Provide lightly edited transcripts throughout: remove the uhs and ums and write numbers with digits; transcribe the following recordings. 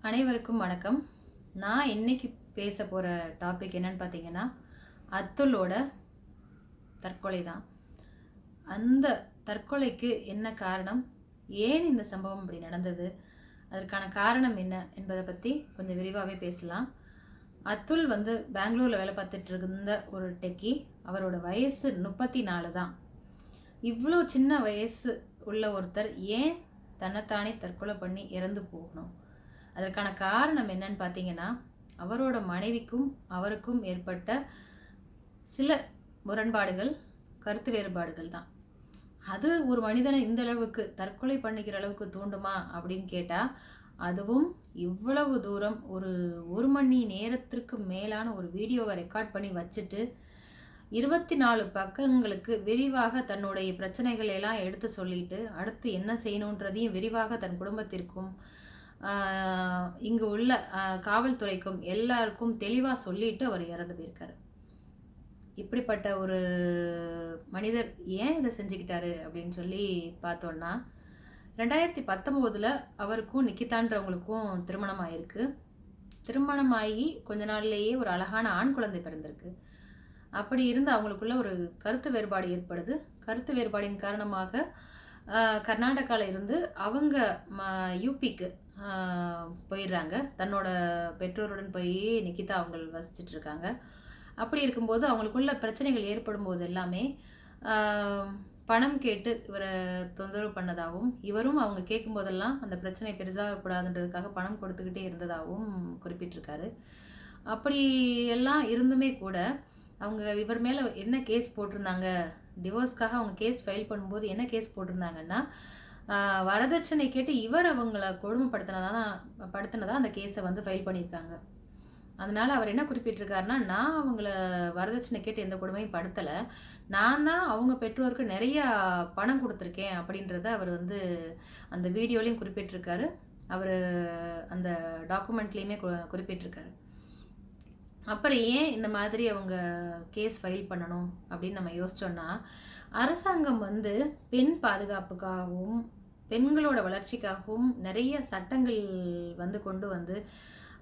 அனைவருக்கும் வணக்கம். நான் இன்னைக்கு பேச போற டாபிக் என்னன்னு பார்த்தீங்கன்னா, அத்துலோட தற்கொலை தான். அந்த தற்கொலைக்கு என்ன காரணம்? ஏன் இந்த சம்பவம் இப்படி நடந்தது? அதற்கான காரணம் என்ன என்பதை பத்தி கொஞ்சம் விரிவாவே பேசலாம். அத்துல் பெங்களூர்ல வேலை பார்த்துட்டு இருந்த ஒரு டெக்கி. அவரோட வயசு 34 தான். இவ்வளோ சின்ன வயசு உள்ள ஒருத்தர் ஏன் தன்னைத்தானே தற்கொலை பண்ணி இறந்து போகணும்? அதற்கான காரணம் என்னன்னு பார்த்தீங்கன்னா, அவரோட மனைவிக்கும் அவருக்கும் ஏற்பட்ட சில முரண்பாடுகள், கருத்து வேறுபாடுகள் தான். அது ஒரு மனிதனை இந்த அளவுக்கு தற்கொலை பண்ணிக்கிற அளவுக்கு தூண்டுமா அப்படின்னு கேட்டா, அதுவும் இவ்வளவு தூரம் ஒரு மணி நேரத்திற்கு மேலான ஒரு வீடியோவை ரெக்கார்ட் பண்ணி வச்சுட்டு 24 பக்கங்களுக்கு விரிவாக தன்னுடைய பிரச்சனைகளை எல்லாம் எடுத்து சொல்லிட்டு, அடுத்து என்ன செய்யணுன்றதையும் விரிவாக தன் குடும்பத்திற்கும் இங்கு உள்ள காவல்துறைக்கும் எல்லாருக்கும் தெளிவா சொல்லிட்டு அவர் இறந்து போயிருக்காரு. இப்படிப்பட்ட ஒரு மனிதர் ஏன் இதை செஞ்சுக்கிட்டாரு அப்படின்னு சொல்லி பார்த்தோம்னா, 2019 அவருக்கும் நிக்கிதான்றவங்களுக்கும் திருமணம் ஆயிருக்கு. திருமணமாகி கொஞ்ச நாள்லேயே ஒரு அழகான ஆண் குழந்தை பிறந்திருக்கு. அப்படி இருந்து அவங்களுக்குள்ள ஒரு கருத்து வேறுபாடு ஏற்படுது. கருத்து வேறுபாடின் காரணமாக கர்நாடகாவில் இருந்து அவங்க யூபிக்கு போயிடுறாங்க. தன்னோட பெற்றோருடன் போய் நிக்கிதா அவங்க வசிச்சுட்டு இருக்காங்க. அப்படி இருக்கும்போது அவங்களுக்குள்ள பிரச்சனைகள் ஏற்படும் போது எல்லாமே பணம் கேட்டு இவரை தொந்தரவு பண்ணதாகவும், இவரும் அவங்க கேட்கும் போதெல்லாம் அந்த பிரச்சனை பெருசாகக்கூடாதுன்றதுக்காக பணம் கொடுத்துக்கிட்டே இருந்ததாகவும் குறிப்பிட்டிருக்காரு. அப்படி எல்லாம் இருந்துமே கூட அவங்க இவர் மேலே என்ன கேஸ் போட்டிருந்தாங்க, டிவோர்ஸ்க்காக அவங்க கேஸ் ஃபைல் பண்ணும்போது என்ன கேஸ் போட்டிருந்தாங்கன்னா, வரதட்சணை கேட்டு இவர் அவங்கள கொடுமைப்படுத்தினதா அந்த கேஸை ஃபைல் பண்ணியிருக்காங்க. அதனால அவர் என்ன குறிப்பிட்டிருக்காருன்னா, நான் அவங்கள வரதட்சணை கேட்டு எந்த கொடுமையும் படுத்தலை, நான் தான் அவங்க பெற்றோருக்கு நிறைய பணம் கொடுத்துருக்கேன் அப்படின்றத அவர் அந்த வீடியோலையும் குறிப்பிட்டிருக்காரு. அவர் அந்த டாக்குமெண்ட்லேயுமே குறிப்பிட்டிருக்காரு. அப்புறம் ஏன் இந்த மாதிரி அவங்க கேஸ் ஃபைல் பண்ணணும் அப்படின்னு நம்ம யோசிச்சோம்னா, அரசாங்கம் பெண் பாதுகாப்புக்காகவும் பெண்களோட வளர்ச்சிக்காகவும் நிறைய சட்டங்கள் கொண்டு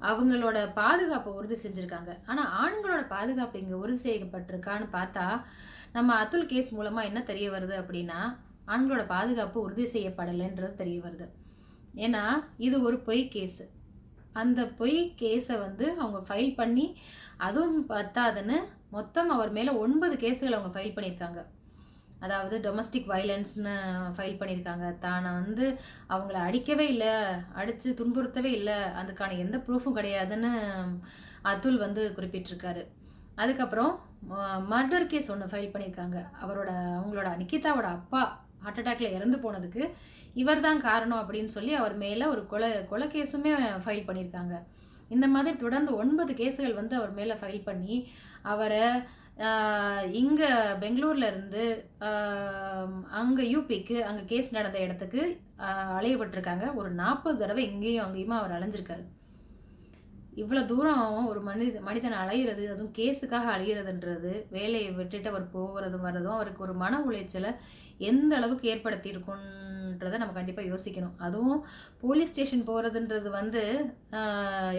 அவங்களோட பாதுகாப்பை உறுதி செஞ்சுருக்காங்க. ஆனால் ஆண்களோட பாதுகாப்பு இங்கே உறுதி செய்யப்பட்டிருக்கான்னு பார்த்தா, நம்ம அத்துல் கேஸ் மூலமாக என்ன தெரிய வருது அப்படின்னா, ஆண்களோட பாதுகாப்பு உறுதி செய்யப்படலைன்றது தெரிய வருது. ஏன்னா இது ஒரு பொய் கேஸு. அந்த பொய் கேஸை அவங்க ஃபைல் பண்ணி, அதுவும் பத்தாதுன்னு மொத்தம் அவர் மேலே 9 கேஸுகள் அவங்க ஃபைல் பண்ணியிருக்காங்க. அதாவது டொமஸ்டிக் வயலன்ஸ்னு ஃபைல் பண்ணியிருக்காங்க. தானை அவங்கள அடிக்கவே இல்லை, அடித்து துன்புறுத்தவே இல்லை, அதுக்கான எந்த ப்ரூஃபும் கிடையாதுன்னு அதுல் குறிப்பிட்டிருக்காரு. அதுக்கப்புறம் மர்டர் கேஸ் ஒன்று ஃபைல் பண்ணியிருக்காங்க. அவங்களோட நிக்கிதாவோட அப்பா ஹார்ட் அட்டாக்ல இறந்து போனதுக்கு இவர் தான் காரணம் அப்படின்னு சொல்லி அவர் மேலே ஒரு கொலை கேஸுமே ஃபைல் பண்ணியிருக்காங்க. இந்த மாதிரி தொடர்ந்து 9 கேஸுகள் அவர் மேலே ஃபைல் பண்ணி அவரை இங்கே பெங்களூர்ல இருந்து அங்கே யூபிக்கு அங்கே கேஸ் நடந்த இடத்துக்கு அலையப்பட்டிருக்காங்க. ஒரு 40 தடவை இங்கேயும் அங்கேயுமா அவர் அலைஞ்சிருக்காரு. இவ்வளோ தூரம் ஒரு மனிதன் அலையிறது, அதுவும் கேஸுக்காக அலையிறதுன்றது, வேலையை விட்டுட்டு அவர் போகிறதும் வர்றதும் அவருக்கு ஒரு மன உளைச்சலை எந்த அளவுக்கு ஏற்படுத்தி இருக்குன்றதை நம்ம கண்டிப்பாக யோசிக்கணும். அதுவும் போலீஸ் ஸ்டேஷன் போகிறதுன்றது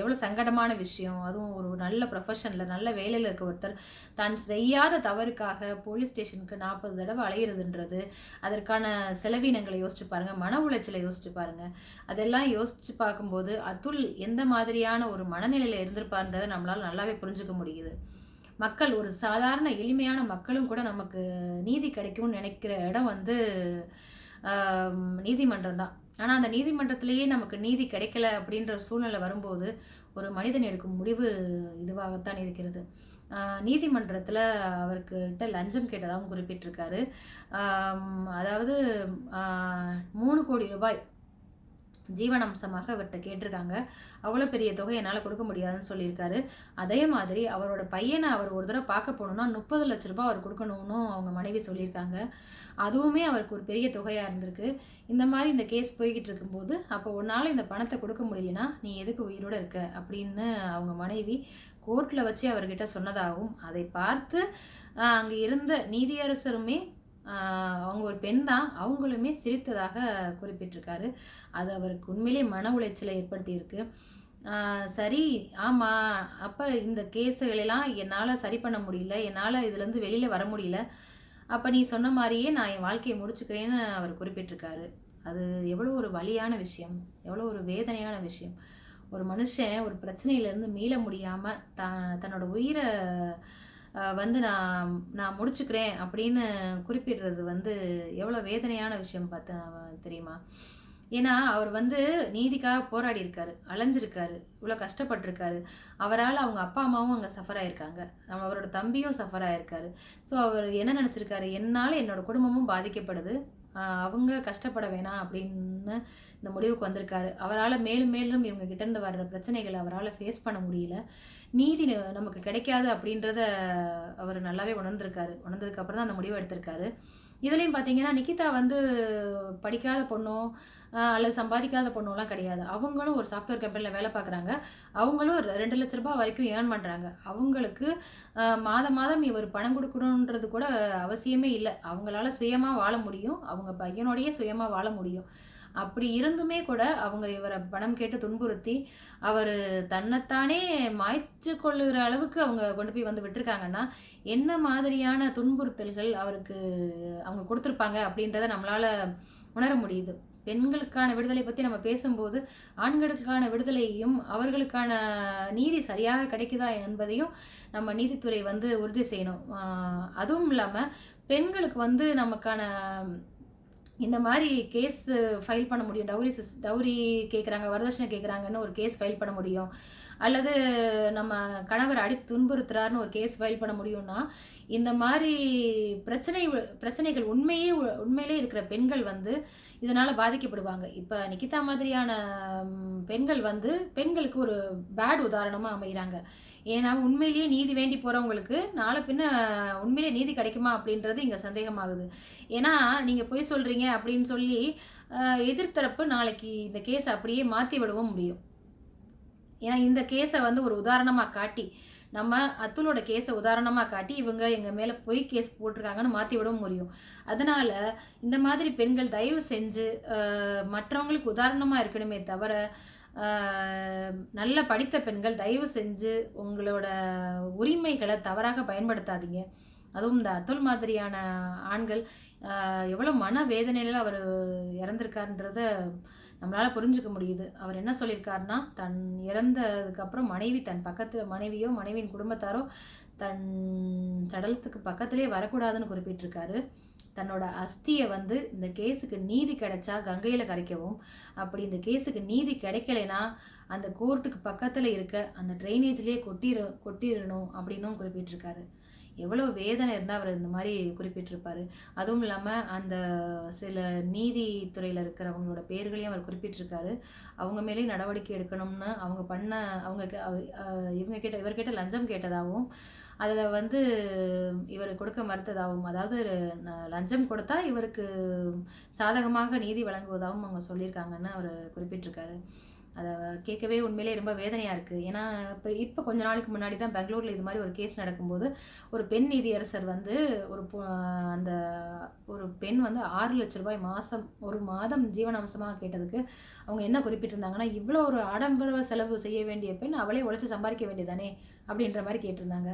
எவ்வளோ சங்கடமான விஷயம். அதுவும் ஒரு நல்ல ப்ரொஃபஷனில் நல்ல வேலையில் இருக்க ஒருத்தர் தான் செய்யாத தவறுக்காக போலீஸ் ஸ்டேஷனுக்கு 40 தடவை அலையிறதுன்றது, அதற்கான செலவினங்களை யோசிச்சு பாருங்கள், மன உளைச்சலை யோசிச்சு பாருங்கள். அதெல்லாம் யோசிச்சு பார்க்கும்போது அதுல் எந்த மாதிரியான ஒரு மனநிலையில் இருந்திருப்பான்றதை நம்மளால் நல்லாவே புரிஞ்சுக்க முடியுது. மக்கள், ஒரு சாதாரண எளிமையான மக்களும் கூட நமக்கு நீதி கிடைக்கும்னு நினைக்கிற இடம் நீதிமன்றம் தான். ஆனால் அந்த நீதிமன்றத்திலேயே நமக்கு நீதி கிடைக்கல அப்படின்ற சூழ்நிலை வரும்போது ஒரு மனிதன் எடுக்கும் முடிவு இதுவாகத்தான் இருக்கிறது. நீதிமன்றத்தில் அவர்கிட்ட லஞ்சம் கேட்டதாகவும் குறிப்பிட்டிருக்காரு. அதாவது 3 கோடி ரூபாய் ஜீவனாம்சமாக அவர்கிட்ட கேட்டிருக்காங்க. அவ்வளோ பெரிய தொகை என்னால் கொடுக்க முடியாதுன்னு சொல்லியிருக்காரு. அதே மாதிரி அவரோட பையனை அவர் ஒரு தடவை பார்க்க போகணுன்னா 30 லட்ச ரூபாய் அவர் கொடுக்கணும்னு அவங்க மனைவி சொல்லியிருக்காங்க. அதுவுமே அவருக்கு ஒரு பெரிய தொகையாக இருந்திருக்கு. இந்த மாதிரி இந்த கேஸ் போய்கிட்டு இருக்கும்போது, அப்போ உன்னால் இந்த பணத்தை கொடுக்க முடியலன்னா நீ எதுக்கு உயிரோடு இருக்க அப்படின்னு அவங்க மனைவி கோர்ட்டில் வச்சு அவர்கிட்ட சொன்னதாகவும், அதை பார்த்து அங்கே இருந்த நீதியரசருமே அவங்க ஒரு பெண் தான், அவங்களுமே சிரித்ததாக குறிப்பிட்டிருக்காரு. அது அவருக்கு உண்மையிலே மன உளைச்சலை ஏற்படுத்தியிருக்கு. சரி, ஆமா. அப்ப இந்த கேஸுகளெல்லாம் என்னால சரி பண்ண முடியல. என்னால இதுலருந்து வெளில வர முடியல. அப்ப நீ சொன்ன மாரியே நான் என் வாழ்க்கைய முடிச்சுக்கிறேன்னு அவர் குறிப்பிட்டிருக்காரு. அது எவ்வளோ ஒரு வலியான விஷயம். எவ்வளோ ஒரு வேதனையான விஷயம். ஒரு மனுஷன் ஒரு பிரச்சனையிலேருந்து மீள முடியாம தன்னோட உயிர வந்து நான் நான் முடிச்சுக்கிறேன் அப்படின்னு குறிப்பிடுறது வந்து எவ்வளோ வேதனையான விஷயம் தெரியுமா? ஏன்னா, அவர் வந்து நீதிக்காக போராடி இருக்காரு, அலைஞ்சிருக்காரு, இவ்வளோ கஷ்டப்பட்டுருக்காரு. அவரால அவங்க அப்பா, அம்மாவும் அங்க சஃபர் ஆயிருக்காங்க. அவரோட தம்பியும் சஃபர் ஆயிருக்காரு. ஸோ, அவர் என்ன நெனச்சிருக்காரு, என்னால என்னோட குடும்பமும் பாதிக்கப்படுது. அவங்க கஷ்டப்பட வேணாம் அப்படின்னு இந்த முடிவுக்கு வந்திருக்காரு. அவரால மேலும் மேலும் இவங்க கிட்ட இருந்து வர்ற பிரச்சனைகள அவரால ஃபேஸ் பண்ண முடியல. நீதி நமக்கு கிடைக்காது அப்படின்றத அவரு நல்லாவே உணர்ந்திருக்காரு. உணர்ந்ததுக்கு அப்புறம் தான் அந்த முடிவ எடுத்திருக்காரு. இதுலயும் பார்த்தீங்கன்னா, நிகிதா வந்து படிக்காத பொண்ணோ, அல்லது சம்பாதிக்காத பொண்ணோலாம் கிடையாது. அவங்களும் ஒரு சாஃப்ட்வேர் கம்பெனில வேலை பார்க்குறாங்க. அவங்களும் ரூ. 2,00,000 வரைக்கும் ஏர்ன் பண்றாங்க. அவங்களுக்கு மாதம் மாதம் இவர் பணம் குடுக்கணுன்றது கூட அவசியமே இல்ல. அவங்களால சுயமா வாழ முடியும். அவங்க பையனோடயே சுயமா வாழ முடியும். அப்படி இருந்துமே கூட அவங்க இவர பணம் கேட்டு துன்புறுத்தி, அவரு தன்னைத்தானே மாய்ச்சு கொள்ளுற அளவுக்கு அவங்க கொண்டு போய் வந்து விட்டுருக்காங்கன்னா, என்ன மாதிரியான துன்புறுத்தல்கள் அவருக்கு அவங்க குடுத்துருப்பாங்க அப்படின்றத நம்மளால உணர முடியுது. பெண்களுக்கான விடுதலை பத்தி நம்ம பேசும்போது, ஆண்களுக்கான விடுதலையையும், அவர்களுக்கான நீதி சரியாக கிடைக்குதா என்பதையும் நம்ம நீதித்துறை வந்து உறுதி செய்யணும். அதுவும் இல்லாம பெண்களுக்கு வந்து நமக்கான இந்த மாரி கேஸ் ஃபைல் பண்ண முடியும். டவுரி கேட்குறாங்க, வரதட்சணை கேட்குறாங்கன்னு ஒரு கேஸ் ஃபைல் பண்ண முடியும். அல்லது நம்ம கணவர் அடித்து துன்புறுத்துறார்ன்னு ஒரு கேஸ் ஃபைல் பண்ண முடியும்னா, இந்த மாரி பிரச்சனைகள் உண்மையிலே இருக்கிற பெண்கள் வந்து இதனால பாதிக்கப்படுவாங்க. இப்ப நிகிதா மாதிரியான பெண்கள் வந்து பெண்களுக்கு ஒரு பேட் உதாரணமா அமையிறாங்க. ஏன்னா, உண்மையிலேயே நீதி வேண்டி போறவங்களுக்கு நாள பின்ன உண்மையிலேயே நீதி கிடைக்குமா? அப்படின்றது இங்க சந்தேகமாகுது. ஏன்னா, நீங்க பொய் சொல்றீங்க அப்படின்னு சொல்லி, அ எதிர் நாளைக்கு இந்த கேஸ அப்படியே மாத்தி விடவும் முடியும். ஏன்னா, இந்த கேஸ வந்து ஒரு உதாரணமா காட்டி, நம்ம அத்துலோட கேஸ உதாரணமா காட்டி, இவங்க எங்க மேல பொய் கேஸ் போட்டுருக்காங்கன்னு மாத்தி விடவும் முடியும். அதனால, இந்த மாதிரி பெண்கள் தயவு செஞ்சு மற்றவங்களுக்கு உதாரணமா இருக்கணுமே தவிர, ஆ நல்ல படித்த பெண்கள் தயவு செஞ்சு உங்களோட உரிமைகள தவறாக பயன்படுத்தாதீங்க. அதுவும் இந்த அதுல் மாதிரியான ஆண்கள் எவ்வளோ மனவேதனையில அவரு இறந்திருக்காருன்றத நம்மளால புரிஞ்சுக்க முடியுது. அவர் என்ன சொல்லியிருக்காருன்னா, தன் இறந்ததுக்கு அப்புறம் தன் பக்கத்து மனைவியோ, மனைவியின் குடும்பத்தாரோ தன் சடலத்துக்கு பக்கத்திலேயே வரக்கூடாதுன்னு குறிப்பிட்டிருக்காரு. தன்னோட அஸ்திய வந்து இந்த கேஸுக்கு நீதி கிடைச்சா கங்கையில கரைக்கவும், அப்படி இந்த கேஸுக்கு நீதி கிடைக்கலைன்னா, அந்த கோர்ட்டுக்கு பக்கத்துல இருக்க அந்த ட்ரைனேஜ்லயே கொட்டிறணும் அப்படின்னும் குறிப்பிட்டிருக்காரு. எவ்வளோ வேதனை இருந்தா அவர் இந்த மாரி குறிப்பிட்டிருப்பாரு. அதுவும் இல்லாம அந்த சில நீதித்துறையில இருக்கிறவங்களோட பேர்களையும் அவர் குறிப்பிட்டிருக்காரு. அவங்க மேலயும் நடவடிக்கை எடுக்கணும்னு அவங்க பண்ண அவங்க இவர்கிட்ட லஞ்சம் கேட்டதாவும், அதுல வந்து இவரு கொடுக்க மறுத்ததாகவும், அதாவது லஞ்சம் கொடுத்தா இவருக்கு சாதகமாக நீதி வழங்குவதாகவும் அவங்க சொல்லியிருக்காங்கன்னு அவரு குறிப்பிட்டிருக்காரு. அத கேட்கவே உண்மையிலேயே ரொம்ப வேதனையா இருக்கு. ஏன்னா, இப்ப கொஞ்ச நாளைக்கு முன்னாடி தான் பெங்களூர்ல இது மாரி ஒரு கேஸ் நடக்கும்போது, ஒரு பெண் நீதியரசர் வந்து ஒரு அந்த ஒரு பெண் வந்து ரூ. 6,00,000 மாசம் 1 மாதம் ஜீவனாம்சமா கேட்டதுக்கு, அவங்க என்ன குறிப்பிட்டிருந்தாங்கன்னா, "இவ்வளோ ஒரு ஆடம்பர செலவு செய்ய வேண்டிய பெண், அவளே உழைச்சு சம்பாரிக்க வேண்டியது அப்படின்ற மாரி கேட்டிருந்தாங்க.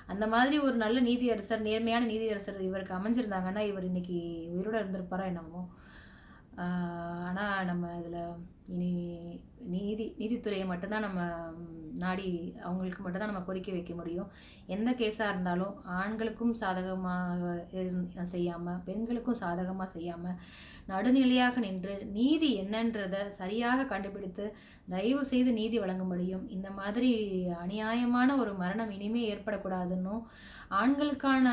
அந்த மாதிரி ஒரு நல்ல நீதியரசர், நேர்மையான நீதியரசர் இவருக்கு அமைஞ்சிருந்தாங்கன்னா, இவர் இன்னைக்கு உயிரோட இருந்திருப்பாரோ என்னமோ! ஆனா நம்ம இதில இனி நீதித்துறைய மட்டும் தான் நம்ம நாடி அவங்களுக்கு மட்டும் தான் நம்ம கோரிக்கை வைக்க முடியும். எந்த கேஸா இருந்தாலும் ஆண்களுக்கும் சாதகமாக செய்யாம, பெண்களுக்கும் சாதகமா செய்யாம, நடுநிலையாக நின்று நீதி என்னன்றத சரியாக கண்டுபிடித்து, தயவு செய்து நீதி வழங்கும்படியும், இந்த மாதிரி அநியாயமான ஒரு மரணம் இனிமே ஏற்படக்கூடாதுன்னும், ஆண்களுக்கான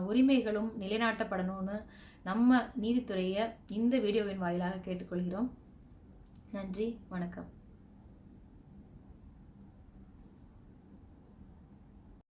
உரிமைகளும் நிலைநாட்டப்படணும்னு நம்ம நீதித்துறைய இந்த வீடியோவின் வாயிலாக கேட்டுக்கொள்கிறோம். நன்றி, வணக்கம்.